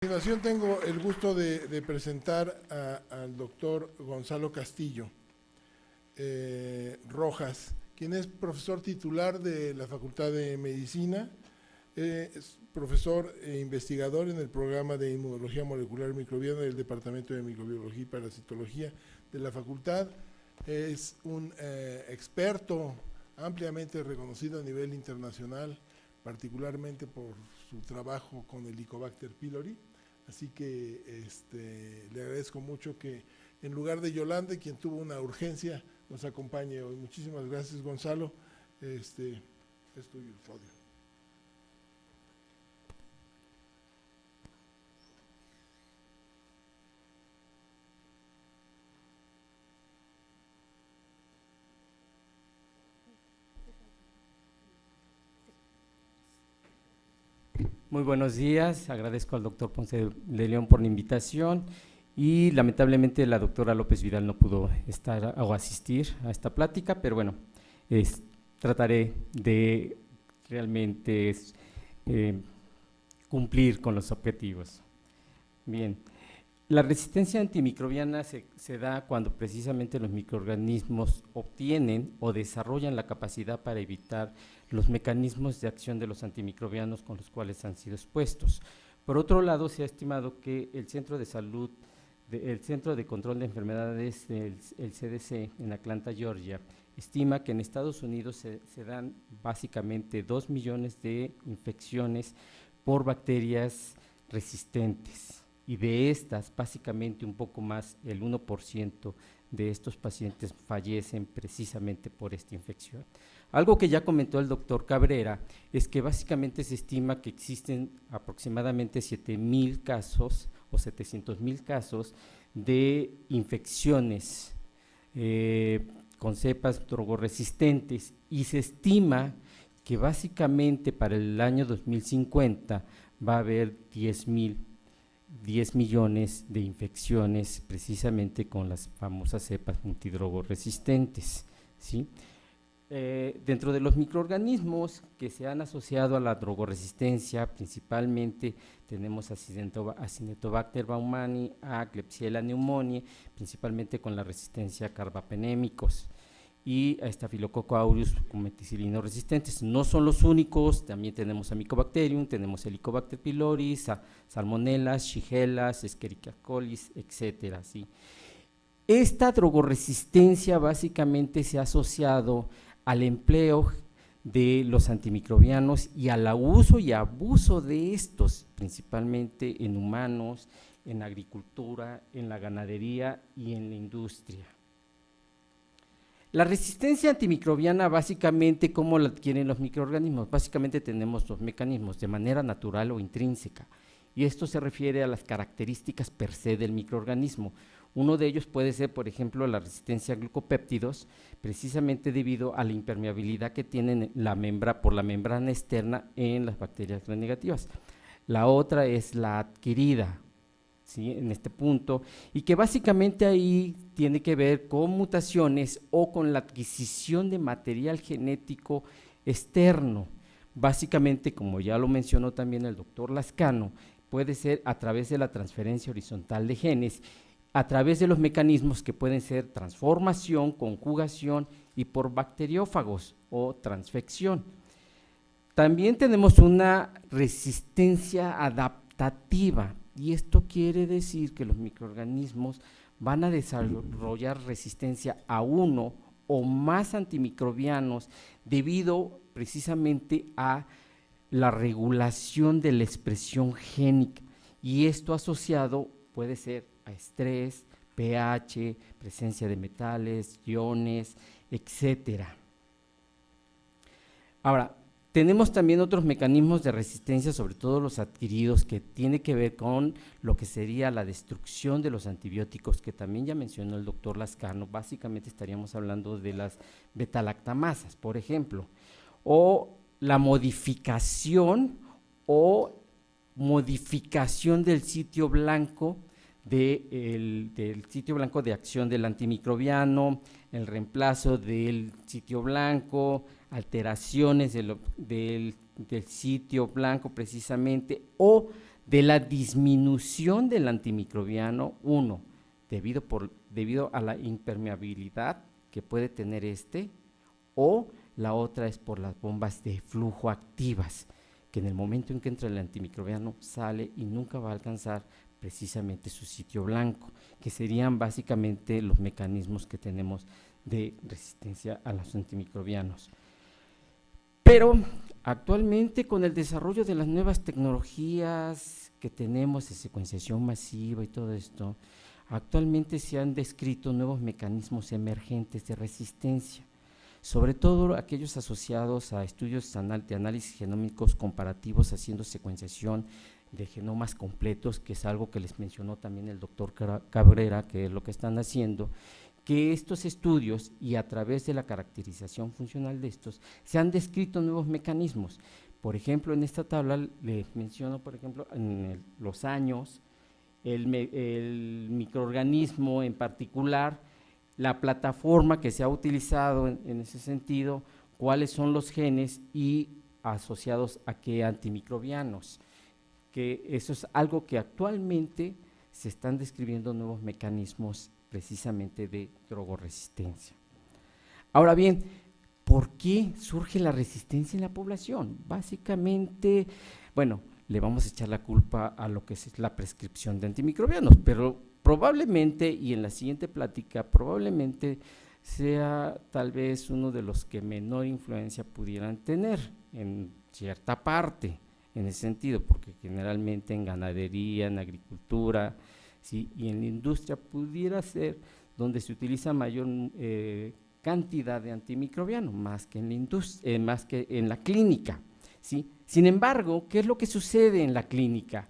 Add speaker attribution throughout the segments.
Speaker 1: A continuación tengo el gusto de presentar al doctor Gonzalo Castillo Rojas, quien es profesor titular de la Facultad de Medicina, es profesor e investigador en el programa de Inmunología Molecular Microbiana del Departamento de Microbiología y Parasitología de la Facultad, es un experto ampliamente reconocido a nivel internacional, particularmente por su trabajo con el Helicobacter pylori. Así que le agradezco mucho que en lugar de Yolanda, quien tuvo una urgencia, nos acompañe hoy. Muchísimas gracias, Gonzalo. Es tuyo, Claudio.
Speaker 2: Muy buenos días, agradezco al doctor Ponce de León por la invitación y lamentablemente la doctora López Vidal no pudo estar o asistir a esta plática, pero bueno, trataré de realmente cumplir con los objetivos. Bien, la resistencia antimicrobiana se da cuando precisamente los microorganismos obtienen o desarrollan la capacidad para evitar los mecanismos de acción de los antimicrobianos con los cuales han sido expuestos. Por otro lado, se ha estimado que el Centro de Salud, el Centro de Control de Enfermedades, el CDC, en Atlanta, Georgia, estima que en Estados Unidos se dan básicamente 2 millones de infecciones por bacterias resistentes. Y de estas, básicamente un poco más, el 1% de estos pacientes fallecen precisamente por esta infección. Algo que ya comentó el doctor Cabrera es que básicamente se estima que existen aproximadamente 7,000 casos o 700,000 casos de infecciones con cepas drogoresistentes y se estima que básicamente para el año 2050 va a haber 10 millones de infecciones precisamente con las famosas cepas multidrogoresistentes, ¿sí? Dentro de los microorganismos que se han asociado a la drogoresistencia, principalmente tenemos a Acinetobacter baumannii, a Klebsiella pneumoniae, principalmente con la resistencia a carbapenémicos, y a Staphylococcus aureus con meticilino resistentes. No son los únicos, también tenemos a Mycobacterium, tenemos Helicobacter pylori, Salmonella, Shigella, Escherichia coli, etcétera, ¿sí? Esta drogoresistencia básicamente se ha asociado al empleo de los antimicrobianos y al uso y abuso de estos, principalmente en humanos, en agricultura, en la ganadería y en la industria. La resistencia antimicrobiana básicamente, ¿cómo la adquieren los microorganismos? Básicamente tenemos dos mecanismos, de manera natural o intrínseca, y esto se refiere a las características per se del microorganismo. Uno de ellos puede ser, por ejemplo, la resistencia a glucopéptidos, precisamente debido a la impermeabilidad que tienen por la membrana externa en las bacterias gram-negativas. La otra es la adquirida, ¿sí? En este punto, y que básicamente ahí tiene que ver con mutaciones o con la adquisición de material genético externo. Básicamente, como ya lo mencionó también el doctor Lascano, puede ser a través de la transferencia horizontal de genes, a través de los mecanismos que pueden ser transformación, conjugación y por bacteriófagos o transfección. También tenemos una resistencia adaptativa y esto quiere decir que los microorganismos van a desarrollar resistencia a uno o más antimicrobianos debido precisamente a la regulación de la expresión génica y esto asociado puede ser a estrés, pH, presencia de metales, iones, etcétera. Ahora, tenemos también otros mecanismos de resistencia, sobre todo los adquiridos, que tiene que ver con lo que sería la destrucción de los antibióticos, que también ya mencionó el doctor Lascano. Básicamente estaríamos hablando de las betalactamasas, por ejemplo, o la modificación del sitio blanco del sitio blanco de acción del antimicrobiano, el reemplazo del sitio blanco, alteraciones del sitio blanco precisamente, o de la disminución del antimicrobiano, uno, debido a la impermeabilidad que puede tener o la otra es por las bombas de flujo activas, que en el momento en que entra el antimicrobiano sale y nunca va a alcanzar precisamente su sitio blanco, que serían básicamente los mecanismos que tenemos de resistencia a los antimicrobianos. Pero actualmente, con el desarrollo de las nuevas tecnologías que tenemos de secuenciación masiva y todo esto, actualmente se han descrito nuevos mecanismos emergentes de resistencia, sobre todo aquellos asociados a estudios de análisis genómicos comparativos haciendo secuenciación de genomas completos, que es algo que les mencionó también el doctor Cabrera, que es lo que están haciendo, que estos estudios y a través de la caracterización funcional de estos se han descrito nuevos mecanismos. Por ejemplo, en esta tabla les menciono, por ejemplo, en los años, el microorganismo en particular, la plataforma que se ha utilizado en ese sentido, cuáles son los genes y asociados a qué antimicrobianos, que eso es algo que actualmente se están describiendo nuevos mecanismos precisamente de drogoresistencia. Ahora bien, ¿por qué surge la resistencia en la población? Básicamente, bueno, le vamos a echar la culpa a lo que es la prescripción de antimicrobianos, pero probablemente, y en la siguiente plática, probablemente sea tal vez uno de los que menor influencia pudieran tener en cierta parte, en ese sentido, porque generalmente en ganadería, en agricultura, ¿sí?, y en la industria pudiera ser donde se utiliza mayor cantidad de antimicrobiano, más que en la industria, más que en la clínica, ¿sí? Sin embargo, ¿qué es lo que sucede en la clínica?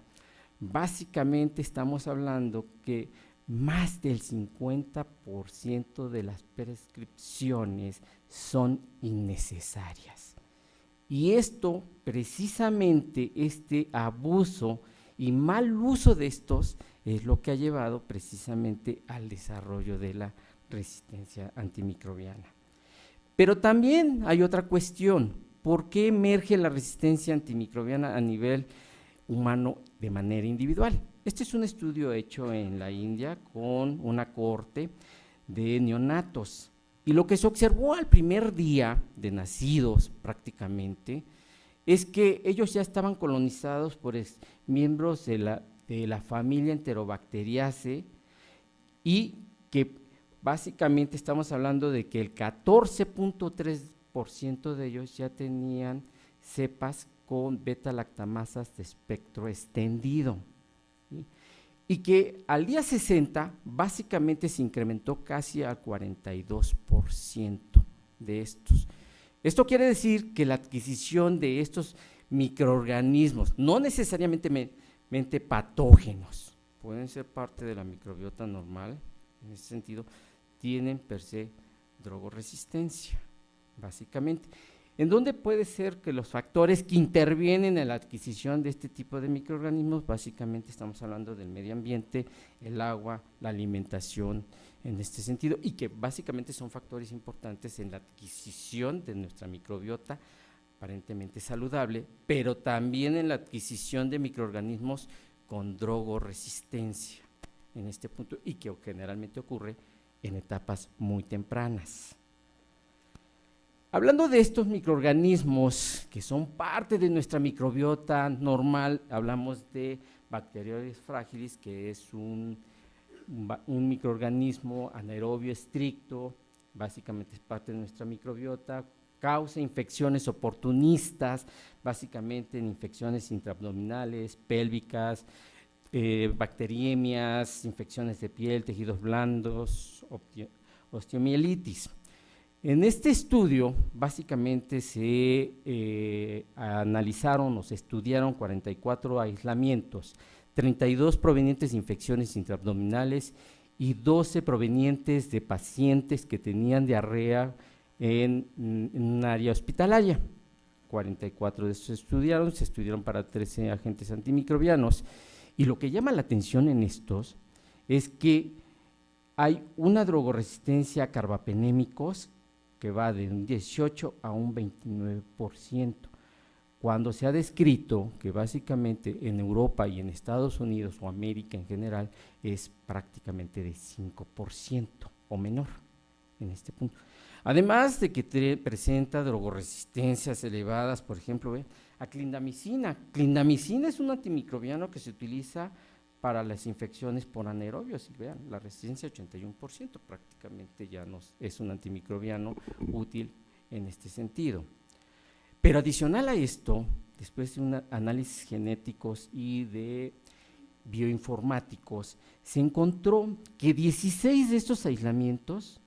Speaker 2: Básicamente estamos hablando que más del 50% de las prescripciones son innecesarias. Y esto, precisamente, este abuso y mal uso de estos es lo que ha llevado precisamente al desarrollo de la resistencia antimicrobiana. Pero también hay otra cuestión: ¿por qué emerge la resistencia antimicrobiana a nivel humano de manera individual? Este es un estudio hecho en la India con una cohorte de neonatos, y lo que se observó al primer día de nacidos prácticamente es que ellos ya estaban colonizados por miembros de la familia Enterobacteriaceae, y que básicamente estamos hablando de que el 14.3% de ellos ya tenían cepas con beta-lactamasas de espectro extendido, ¿sí?, y que al día 60 básicamente se incrementó casi al 42% de estos. Esto quiere decir que la adquisición de estos microorganismos, no necesariamente patógenos, pueden ser parte de la microbiota normal, en ese sentido, tienen per se drogoresistencia, básicamente. ¿En dónde puede ser que los factores que intervienen en la adquisición de este tipo de microorganismos? Básicamente estamos hablando del medio ambiente, el agua, la alimentación, en este sentido, y que básicamente son factores importantes en la adquisición de nuestra microbiota aparentemente saludable, pero también en la adquisición de microorganismos con drogoresistencia en este punto, y que generalmente ocurre en etapas muy tempranas. Hablando de estos microorganismos que son parte de nuestra microbiota normal, hablamos de Bacteroides fragilis, que es un microorganismo anaerobio estricto, básicamente es parte de nuestra microbiota, causa infecciones oportunistas, básicamente en infecciones intraabdominales, pélvicas, bacteriemias, infecciones de piel, tejidos blandos, osteomielitis. En este estudio, básicamente se analizaron o se estudiaron 44 aislamientos, 32 provenientes de infecciones intraabdominales y 12 provenientes de pacientes que tenían diarrea en un área hospitalaria. 44 de estos se estudiaron para 13 agentes antimicrobianos, y lo que llama la atención en estos es que hay una drogoresistencia a carbapenémicos que va de un 18 a un 29%, cuando se ha descrito que básicamente en Europa y en Estados Unidos o América en general es prácticamente de 5% o menor en este punto. Además de que presenta drogoresistencias elevadas, por ejemplo, a clindamicina. Clindamicina es un antimicrobiano que se utiliza para las infecciones por anaerobios, y vean, la resistencia 81%, prácticamente ya es un antimicrobiano útil en este sentido. Pero adicional a esto, después de un análisis genéticos y de bioinformáticos, se encontró que 16 de estos aislamientos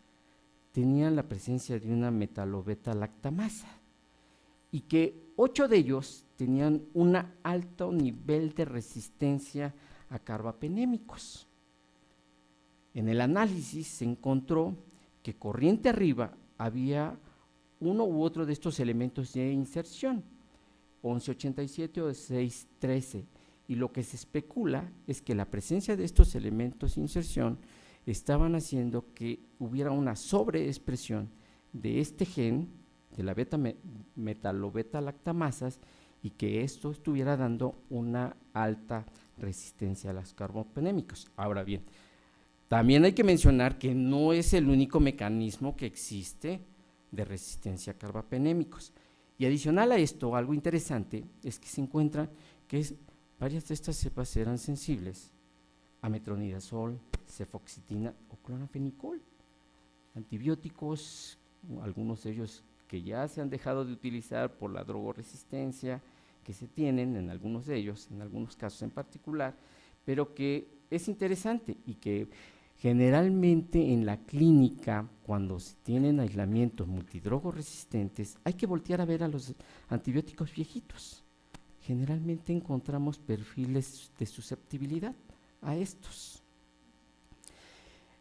Speaker 2: tenían la presencia de una metalobeta-lactamasa y que 8 de ellos tenían un alto nivel de resistencia a carbapenémicos. En el análisis se encontró que corriente arriba había uno u otro de estos elementos de inserción, 1187 o 613, y lo que se especula es que la presencia de estos elementos de inserción estaban haciendo que hubiera una sobreexpresión de este gen, de la metalobeta-lactamasas, y que esto estuviera dando una alta resistencia a los carbapenémicos. Ahora bien, también hay que mencionar que no es el único mecanismo que existe de resistencia a carbapenémicos. Y adicional a esto, algo interesante es que se encuentra que varias de estas cepas eran sensibles a metronidazol, cefoxitina o clorfenicol, antibióticos, algunos de ellos que ya se han dejado de utilizar por la drogoresistencia que se tienen en algunos de ellos, en algunos casos en particular, pero que es interesante y que generalmente en la clínica, cuando se tienen aislamientos multidrogoresistentes, hay que voltear a ver a los antibióticos viejitos. Generalmente encontramos perfiles de susceptibilidad a estos.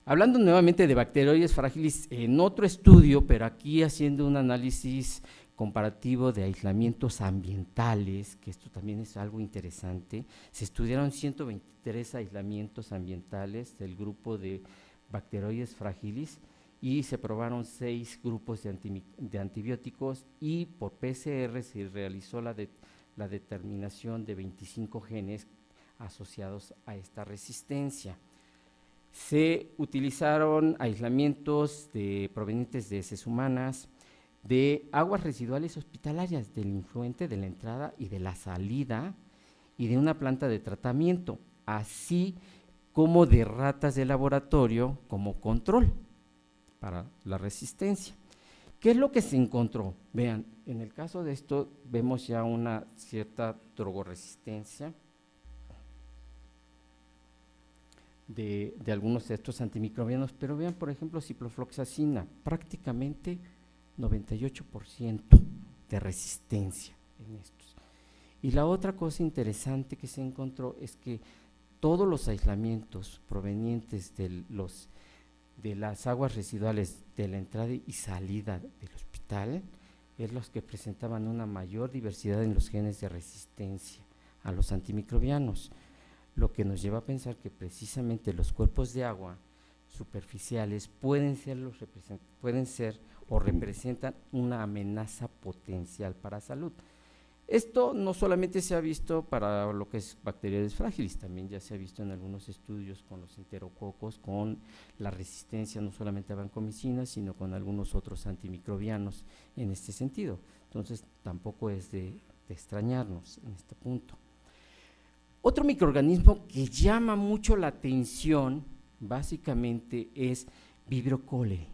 Speaker 2: Hablando nuevamente de Bacteroides fragilis, en otro estudio, pero aquí haciendo un análisis comparativo de aislamientos ambientales, que esto también es algo interesante, se estudiaron 123 aislamientos ambientales del grupo de Bacteroides fragilis y se probaron 6 grupos de antibióticos y por PCR se realizó la determinación de 25 genes asociados a esta resistencia. Se utilizaron aislamientos provenientes de heces humanas, de aguas residuales hospitalarias, del influente de la entrada y de la salida, y de una planta de tratamiento, así como de ratas de laboratorio como control para la resistencia. ¿Qué es lo que se encontró? Vean, en el caso de esto vemos ya una cierta drogoresistencia de algunos de estos antimicrobianos, pero vean, por ejemplo, ciprofloxacina, prácticamente 98% de resistencia en estos. Y la otra cosa interesante que se encontró es que todos los aislamientos provenientes de las aguas residuales de la entrada y salida del hospital es los que presentaban una mayor diversidad en los genes de resistencia a los antimicrobianos, lo que nos lleva a pensar que precisamente los cuerpos de agua superficiales pueden ser o representan una amenaza potencial para salud. Esto no solamente se ha visto para lo que es Bacteroides fragilis, también ya se ha visto en algunos estudios con los enterococos, con la resistencia no solamente a vancomicina, sino con algunos otros antimicrobianos en este sentido. Entonces, tampoco es de extrañarnos en este punto. Otro microorganismo que llama mucho la atención, básicamente, es Vibrio cholerae.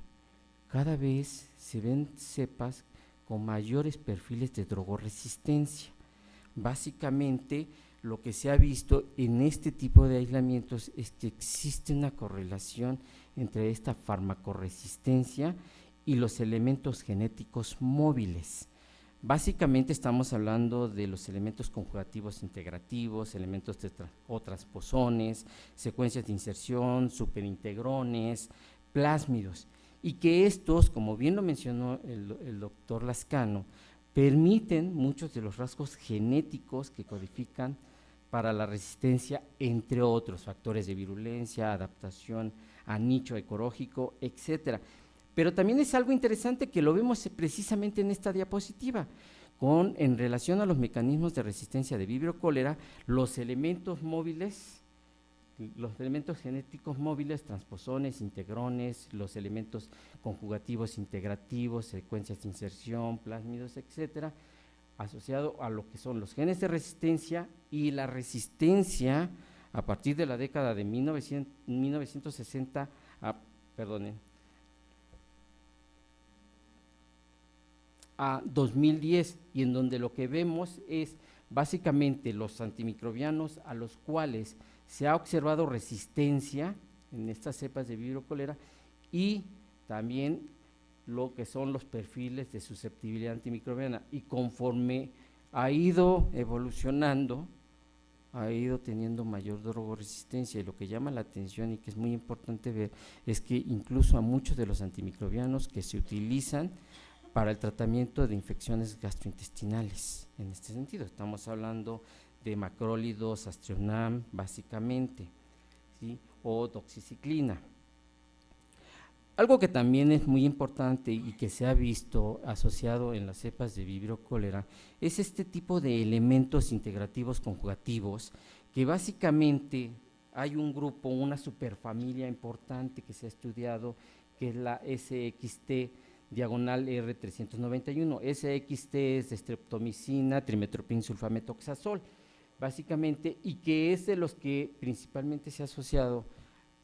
Speaker 2: Cada vez se ven cepas con mayores perfiles de drogoresistencia. Básicamente, lo que se ha visto en este tipo de aislamientos es que existe una correlación entre esta farmacoresistencia y los elementos genéticos móviles. Básicamente estamos hablando de los elementos conjugativos integrativos, elementos o transposones, secuencias de inserción, superintegrones, plásmidos, y que estos, como bien lo mencionó el doctor Lascano, permiten muchos de los rasgos genéticos que codifican para la resistencia, entre otros factores de virulencia, adaptación a nicho ecológico, etcétera. Pero también es algo interesante que lo vemos precisamente en esta diapositiva. en relación a los mecanismos de resistencia de Vibrio cólera, los elementos móviles, los elementos genéticos móviles, transposones, integrones, los elementos conjugativos integrativos, secuencias de inserción, plásmidos, etcétera, asociado a lo que son los genes de resistencia y la resistencia a partir de la década de 1960, a 2010, y en donde lo que vemos es básicamente los antimicrobianos a los cuales se ha observado resistencia en estas cepas de Vibrio cólera, y también lo que son los perfiles de susceptibilidad antimicrobiana, y conforme ha ido evolucionando, ha ido teniendo mayor drogoresistencia, y lo que llama la atención y que es muy importante ver es que incluso a muchos de los antimicrobianos que se utilizan para el tratamiento de infecciones gastrointestinales, en este sentido, estamos hablando de macrólidos, aztreonam, básicamente, ¿sí? O doxiciclina. Algo que también es muy importante y que se ha visto asociado en las cepas de Vibrio cólera es este tipo de elementos integrativos conjugativos, que básicamente hay un grupo, una superfamilia importante que se ha estudiado, que es la SXT diagonal R391. SXT es de streptomicina, trimethoprim sulfametoxazol, básicamente, y que es de los que principalmente se ha asociado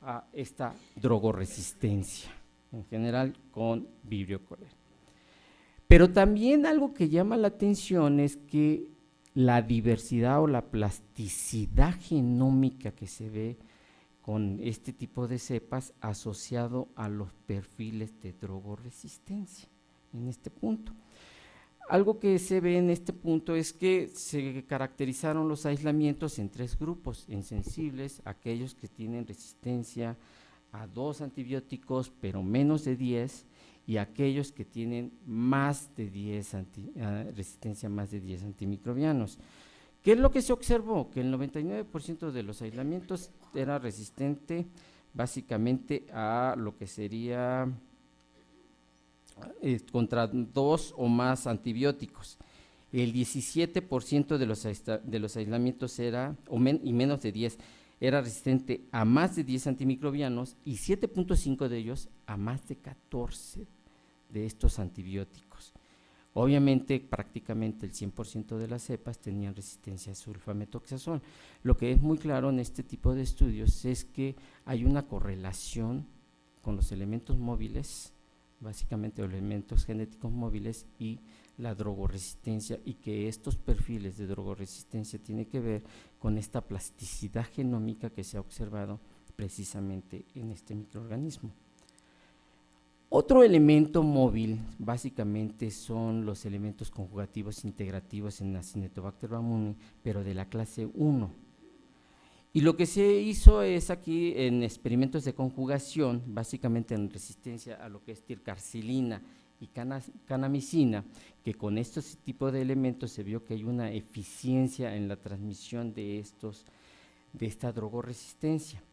Speaker 2: a esta drogoresistencia, en general con Vibrio cólera. Pero también algo que llama la atención es que la diversidad o la plasticidad genómica que se ve con este tipo de cepas asociado a los perfiles de drogoresistencia en este punto. Algo que se ve en este punto es que se caracterizaron los aislamientos en 3 grupos: insensibles, aquellos que tienen resistencia a 2 antibióticos pero menos de 10, y aquellos que tienen más de 10 resistencia a más de 10 antimicrobianos. ¿Qué es lo que se observó? Que el 99% de los aislamientos era resistente básicamente a lo que sería contra 2 o más antibióticos. El 17% de los aislamientos era, y menos de 10, era resistente a más de 10 antimicrobianos, y 7.5 de ellos a más de 14 de estos antibióticos. Obviamente, prácticamente el 100% de las cepas tenían resistencia a sulfametoxazol. Lo que es muy claro en este tipo de estudios es que hay una correlación con los elementos móviles, básicamente los elementos genéticos móviles, y la drogoresistencia, y que estos perfiles de drogoresistencia tienen que ver con esta plasticidad genómica que se ha observado precisamente en este microorganismo. Otro elemento móvil básicamente son los elementos conjugativos integrativos en Acinetobacter baumannii, pero de la clase 1. Y lo que se hizo es aquí en experimentos de conjugación, básicamente en resistencia a lo que es tircarcilina y canamicina, que con estos tipos de elementos se vio que hay una eficiencia en la transmisión de esta drogoresistencia.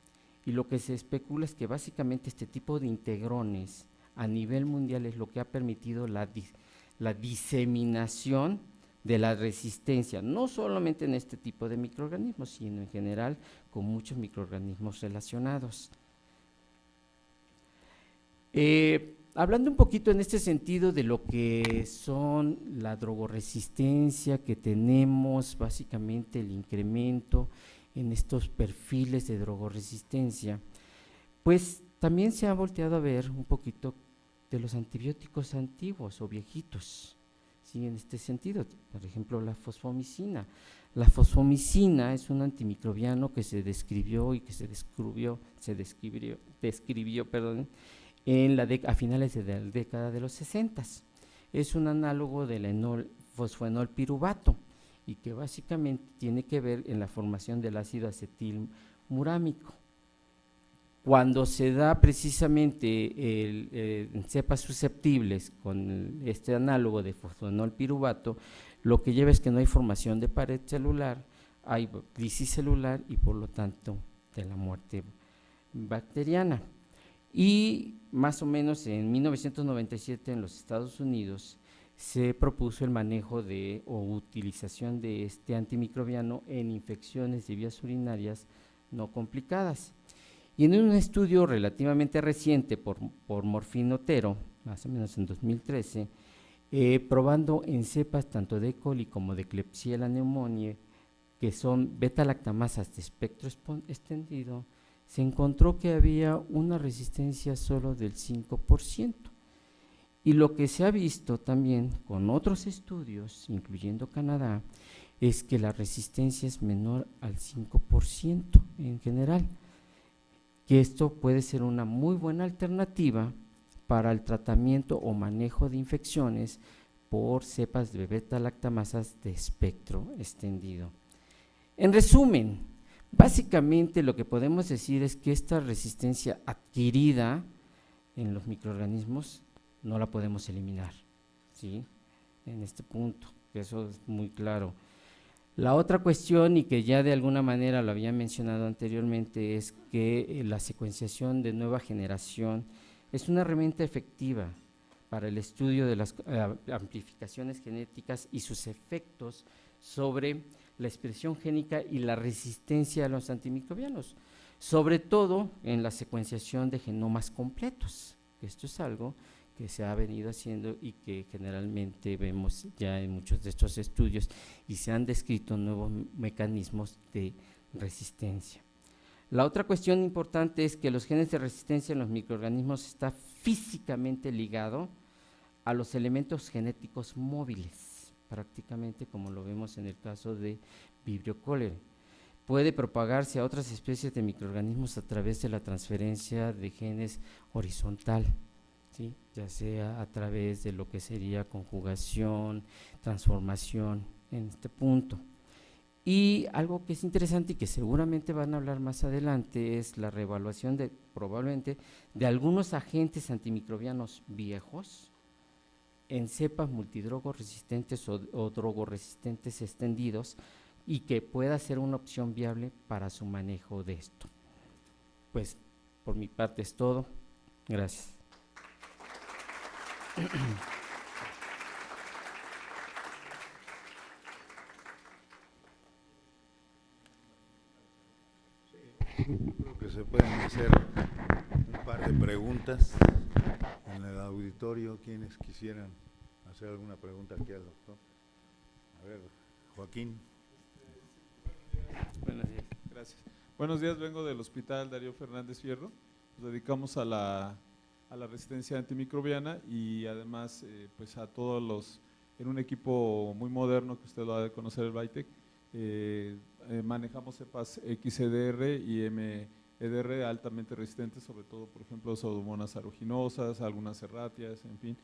Speaker 2: Y lo que se especula es que básicamente este tipo de integrones a nivel mundial es lo que ha permitido la diseminación de la resistencia, no solamente en este tipo de microorganismos, sino en general con muchos microorganismos relacionados. Hablando un poquito en este sentido de lo que son la drogoresistencia que tenemos, básicamente el incremento en estos perfiles de drogoresistencia, pues también se ha volteado a ver un poquito de los antibióticos antiguos o viejitos, ¿sí? En este sentido, por ejemplo, la fosfomicina. La fosfomicina es un antimicrobiano que se describió y que se describió a finales de la década de los 60. Es un análogo del fosfoenolpiruvato, y que básicamente tiene que ver en la formación del ácido acetilmurámico. Cuando se da precisamente en cepas susceptibles con este análogo de fosfoenolpiruvato, lo que lleva es que no hay formación de pared celular, hay crisis celular y por lo tanto de la muerte bacteriana. Y más o menos en 1997 en los Estados Unidos se propuso el manejo de o utilización de este antimicrobiano en infecciones de vías urinarias no complicadas. Y en un estudio relativamente reciente por Morfín Otero, más o menos en 2013, probando en cepas tanto de E. coli como de Klebsiella pneumoniae, que son beta-lactamasas de espectro extendido, se encontró que había una resistencia solo del 5%. Y lo que se ha visto también con otros estudios, incluyendo Canadá, es que la resistencia es menor al 5% en general, que esto puede ser una muy buena alternativa para el tratamiento o manejo de infecciones por cepas de beta-lactamasas de espectro extendido. En resumen, básicamente lo que podemos decir es que esta resistencia adquirida en los microorganismos no la podemos eliminar, ¿sí? En este punto, que eso es muy claro. La otra cuestión, y que ya de alguna manera lo había mencionado anteriormente, es que la secuenciación de nueva generación es una herramienta efectiva para el estudio de las amplificaciones genéticas y sus efectos sobre la expresión génica y la resistencia a los antimicrobianos, sobre todo en la secuenciación de genomas completos. Esto es algo que se ha venido haciendo y que generalmente vemos ya en muchos de estos estudios y se han descrito nuevos mecanismos de resistencia. La otra cuestión importante es que los genes de resistencia en los microorganismos está físicamente ligado a los elementos genéticos móviles, prácticamente como lo vemos en el caso de Vibrio cholerae. Puede propagarse a otras especies de microorganismos a través de la transferencia de genes horizontal, ¿sí? Ya sea a través de lo que sería conjugación, transformación en este punto. Y algo que es interesante y que seguramente van a hablar más adelante es la reevaluación probablemente de algunos agentes antimicrobianos viejos en cepas multidrogoresistentes o drogoresistentes extendidos y que pueda ser una opción viable para su manejo de esto. Pues por mi parte es todo. Gracias.
Speaker 3: Creo que se pueden hacer un par de preguntas en el auditorio. Quienes quisieran hacer alguna pregunta aquí al doctor. A ver, Joaquín.
Speaker 4: Buenos días. Gracias. Buenos días, vengo del Hospital Darío Fernández Fierro. Nos dedicamos a la resistencia antimicrobiana y además pues a todos los, en un equipo muy moderno que usted lo ha de conocer, el Vitec, manejamos cepas XEDR y MEDR altamente resistentes, sobre todo, por ejemplo, Pseudomonas aeruginosas, algunas serratias, en fin.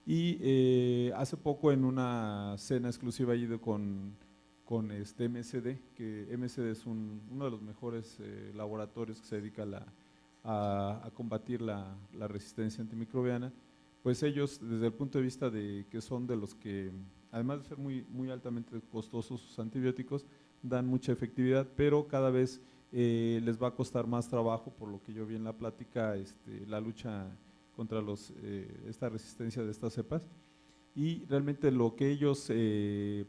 Speaker 4: Y hace poco en una cena exclusiva he ido con MSD, que MSD es uno de los mejores laboratorios que se dedica a combatir la resistencia antimicrobiana. Pues ellos, desde el punto de vista de que son de los que, además de ser muy altamente costosos sus antibióticos, dan mucha efectividad, pero cada vez les va a costar más trabajo, por lo que yo vi en la plática, la lucha contra esta resistencia de estas cepas. Y realmente lo que ellos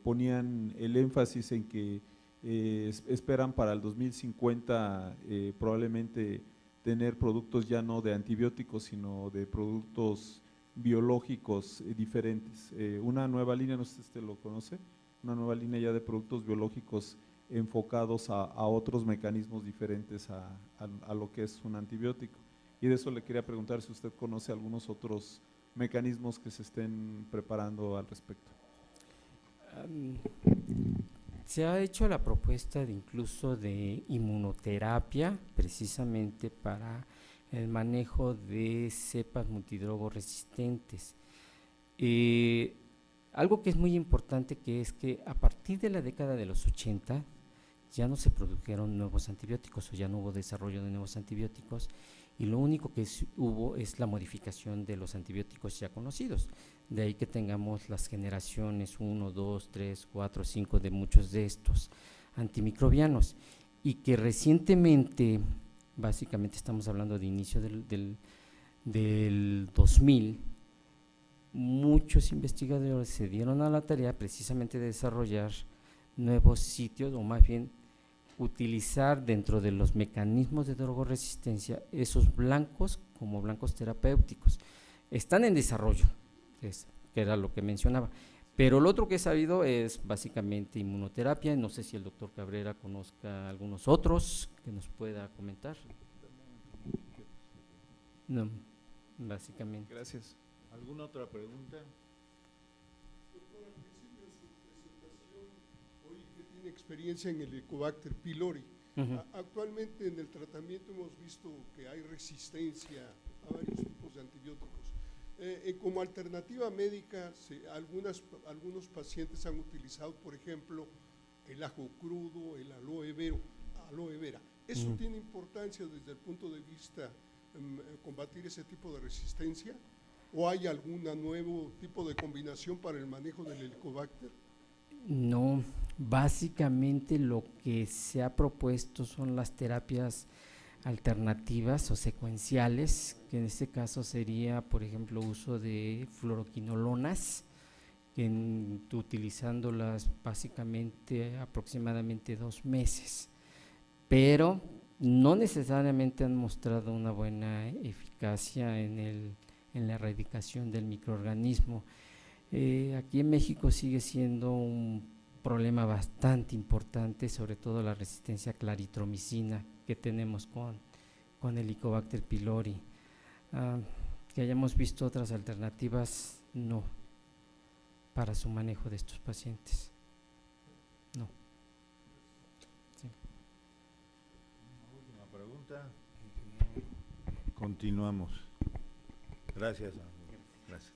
Speaker 4: ponían el énfasis en que esperan para el 2050 probablemente tener productos ya no de antibióticos, sino de productos biológicos diferentes. Una nueva línea, no sé si usted lo conoce, una nueva línea ya de productos biológicos enfocados a otros mecanismos diferentes a lo que es un antibiótico. Y de eso le quería preguntar si usted conoce algunos otros mecanismos que se estén preparando al respecto.
Speaker 2: Se ha hecho la propuesta de incluso de inmunoterapia precisamente para el manejo de cepas multidrogoresistentes. Algo que es muy importante que es que a partir de la década de los 80 ya no se produjeron nuevos antibióticos o ya no hubo desarrollo de nuevos antibióticos y lo único que hubo es la modificación de los antibióticos ya conocidos. De ahí que tengamos las generaciones 1, 2, 3, 4, 5 de muchos de estos antimicrobianos y que recientemente, básicamente estamos hablando de inicio del 2000, muchos investigadores se dieron a la tarea precisamente de desarrollar nuevos sitios, o más bien utilizar dentro de los mecanismos de drogoresistencia esos blancos como blancos terapéuticos. Están en desarrollo, que era lo que mencionaba, pero lo otro que he sabido es básicamente inmunoterapia. No sé si el doctor Cabrera conozca algunos otros que nos pueda comentar. No, básicamente.
Speaker 4: Gracias.
Speaker 3: ¿Alguna otra pregunta?
Speaker 5: Doctor, al principio de su presentación oí que tiene experiencia en el Helicobacter pylori. Actualmente en el tratamiento hemos visto que hay resistencia a varios tipos de antibióticos. Como alternativa médica, algunos pacientes han utilizado, por ejemplo, el ajo crudo, el aloe vera. ¿Eso tiene importancia desde el punto de vista combatir ese tipo de resistencia? ¿O hay algún nuevo tipo de combinación para el manejo del Helicobacter?
Speaker 2: No, básicamente lo que se ha propuesto son las terapias alternativas o secuenciales, que en este caso sería, por ejemplo, uso de fluoroquinolonas, utilizándolas básicamente aproximadamente 2 meses, pero no necesariamente han mostrado una buena eficacia en la erradicación del microorganismo. Aquí en México sigue siendo un problema bastante importante, sobre todo la resistencia a claritromicina que tenemos con el Helicobacter pylori. Que hayamos visto otras alternativas, no, para su manejo de estos pacientes. No. Sí.
Speaker 3: Última pregunta. Continuamos. Gracias. Gracias.